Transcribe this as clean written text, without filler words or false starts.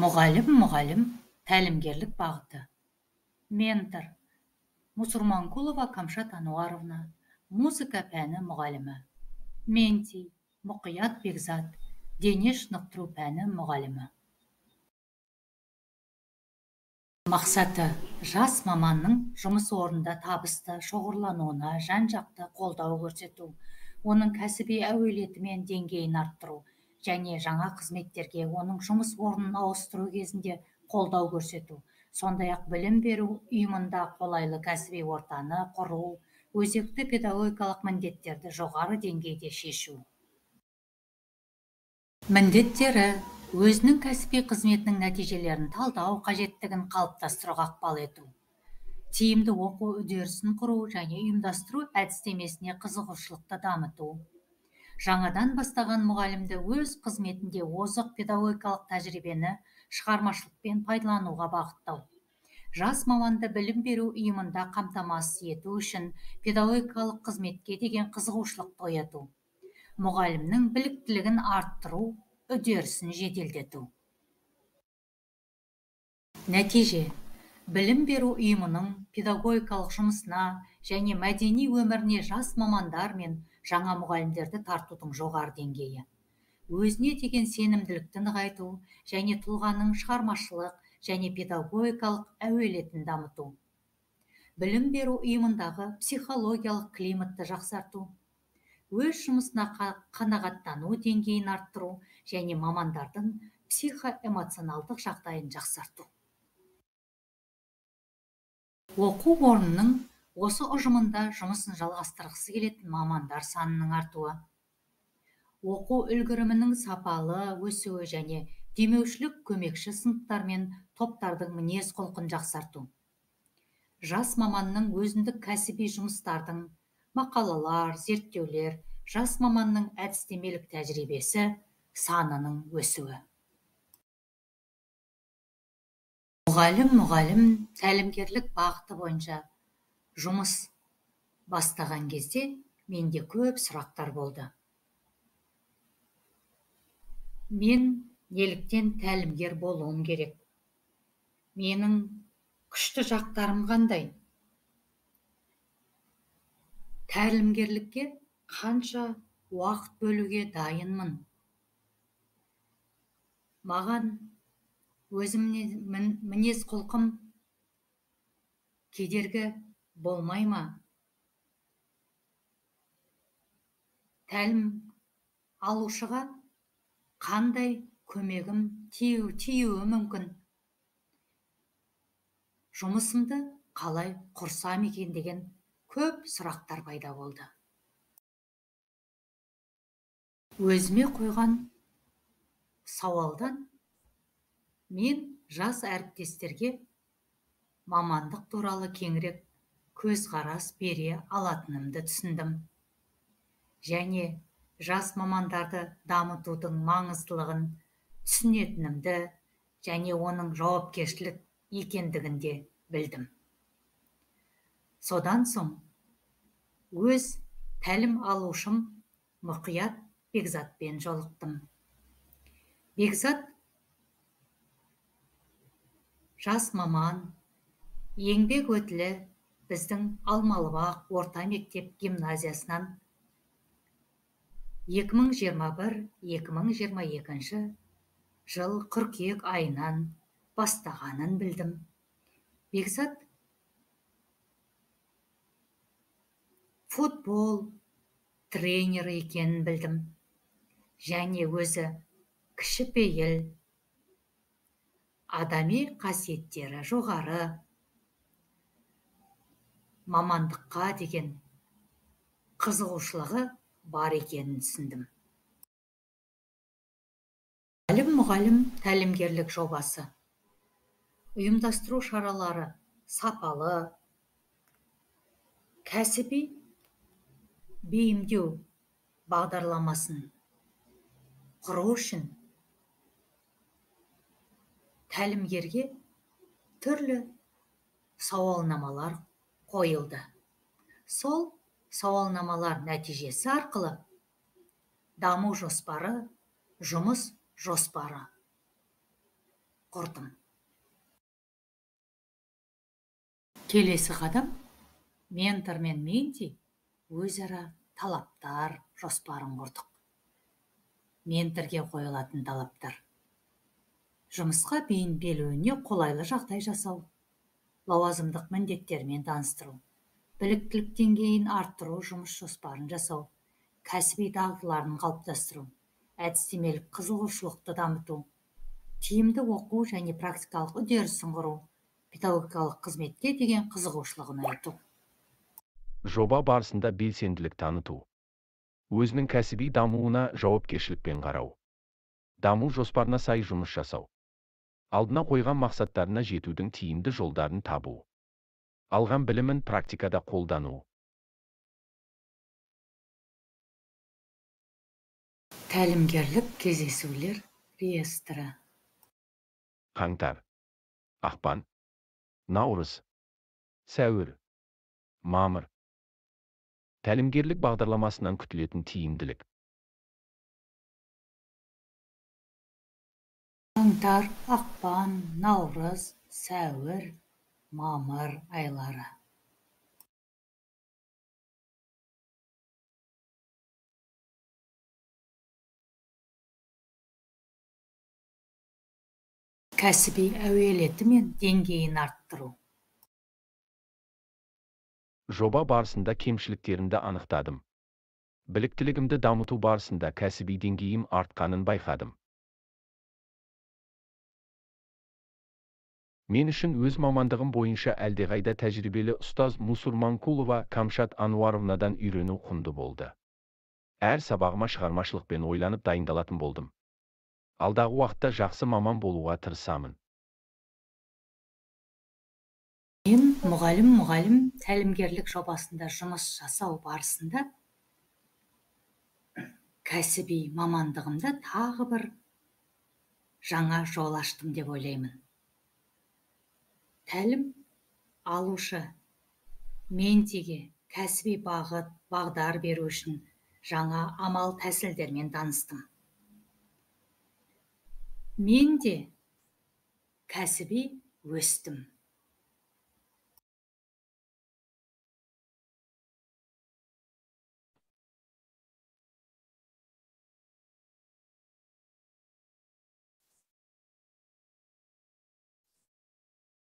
Мұғалім, тәлімгерлік бағыты. Ментор. Мусурманкулова Камшат Ануаровна, музыка пәні мұғалімі. Менти. Мұқият Бекзат, дене шынықтыру пәні мұғалімі. Мақсаты: жас маманның жұмыс орнында табысты шоғырлануына жан-жақты қолдау көрсету, оның кәсіби әуелеті мен деңгейін арттыру және жаңа қызметтерге оның жұмыс орнын ауыстыру кезінде қолдау көрсету, сондай-ақ білім беру ұйымында қолайлы кәсіби ортаны құру, өзекті педагогикалық міндеттерді жоғары деңгейде шешу. Міндеттері: өзінің кәсіби қызметінің нәтижелерін талдау қажеттігін қалыптастыруға ықпал ету, тиімді оқу үдерісін құру және ұйымдастыру әдістемесіне қызығушылықты дамыту, жаңадан бастаған мұғалімді өз қызметінде озық педагогикалық тәжірибені шығармашылықпен пайдалануға бағыттау, жас маманды білім беру ұйымында қамтамасыз ету үшін педагогикалық қызметке деген қызығушылықты ояту, мұғалімнің біліктілігін арттыру үдерісін жеделдету. Нәтиже: білім беру ұйымының педагогикалық жұмысына және мәдени өміріне жас мамандар мен жаңа мұғалімдерді тартудың жоғары деңгейі, өзіне деген сенімділікті нығайту және тұлғаның шығармашылық және педагогикалық әуелетін дамыту, білім беру ұйымындағы психологиялық климатты жақсарту, өз жұмысына қанағаттану деңгейін арттыру және мамандардың психоэмоционалдық жағдайын жақсарту. Оқу орнының осы ұжымында жұмысын жалғастырғысы келетін мамандар санының артуы, оқу үлгерімінің сапалы өсуі және демеушілік көмекші сыныптар мен топтардың мінез құлқын жақсарту, жас маманның өзіндік кәсіби жұмыстардың, мақалалар, зерттеулер, жас маманның әдістемелік тәжірибесі санының өсуі. Мұғалім, тәлімгерлік бағыты бойынша жұмыс бастаған кезде менде көп сұрақтар болды. Мен неліктен тәлімгер болуым керек? Менің күшті жақтарым қандай? Тәлімгерлікке қанша уақыт бөлуге дайынмын? Маған өзімнің мінез құлқым кедергі болмай ма? Тәлім алушыға қандай көмегім тиюі мүмкін? Жұмысымды қалай құрсам екен деген көп сұрақтар пайда болды. Өзіме қойған сауалдан мен жас әріптестерге мамандық туралы кеңірек көзқарас бере алатынымды түсіндім. Және жас мамандарды дамытудың маңыздылығын түсінетінімді және оның жауапкершілік екендігінде білдім. Содан соң өз тәлім алушым Мұқият Бекзатпен жолықтым. Бекзат жас маман, еңбек өтілі біздің Алмалыбақ орта мектеп гимназиясынан 2021-2022 жыл қыркүйек айынан бастағанын білдім. Бекзат футбол тренері екенін білдім. Және өзі кішіпейіл, адами қасиеттері жоғары, мамандыққа деген қызығушылығы бар екенін түсіндім. Мұғалім тәлімгерлік жобасы. Ұйымдастыру шаралары сапалы, кәсіби бейімдеу бағдарламасын құру үшін тәлімгерге түрлі сауалнамалар қойылды. Сол сауалнамалар нәтижесі арқылы даму жоспары, жұмыс жоспары құрдым. Келесі қадам, ментор мен менти өзара талаптар жоспарын құрдық. Менторге қойылатын талаптар: жұмысқа бейімделуіне қолайлы жағдай жасау, лауазымдық міндеттермен таныстыру, біліктілік деңгейін арттыру жұмыс жоспарын жасау, кәсіби дағдыларын қалыптастыру, әдістемелік қызығушылықты дамыту, тиімді оқу және практикалық үдерісін құру, педагогикалық қызметке деген қызығушылығын ояту. Жоба барысында белсенділік таныту, өзінің кәсіби дамуына жауапкершілікпен қарау, даму жоспарына сай жұмыс жасау, алдына қойған мақсаттарына жетудің тиімді жолдарын табу, алған білімін практикада қолдану. Тәлімгерлік кездесулер реестрі. Қаңтар, ақпан, наурыз, сәуір, мамыр. Тәлімгерлік бағдарламасынан күтілетін тиімділік. Қаңтар, ақпан, наурыз, сәуір, мамыр айлары. Кәсіби әуелеті мен деңгейін арттыру. Жоба барысында кемшіліктерімді анықтадым. Біліктілігімді дамыту барысында кәсіби деңгейім артқанын байқадым. Мен үшін өз мамандығым бойынша әлдеқайда тәжірибелі ұстаз Мусурманкулова Камшат Ануаровнадан үйрену құнды болды. Әр сабағыма шығармашылықпен ойланып дайындалатын болдым. Алдағы уақытта жақсы маман болуға тырысамын. Мен мұғалім тәлімгерлік жобасында жұмыс жасау барысында кәсіби мамандығымда тағы бір жаңа жол аштым деп ойлаймын. Тәлім алушы ментиге кәсіби бағдар беру үшін жаңа амал тәсілдермен таныстым. Мен де кәсіби өстім.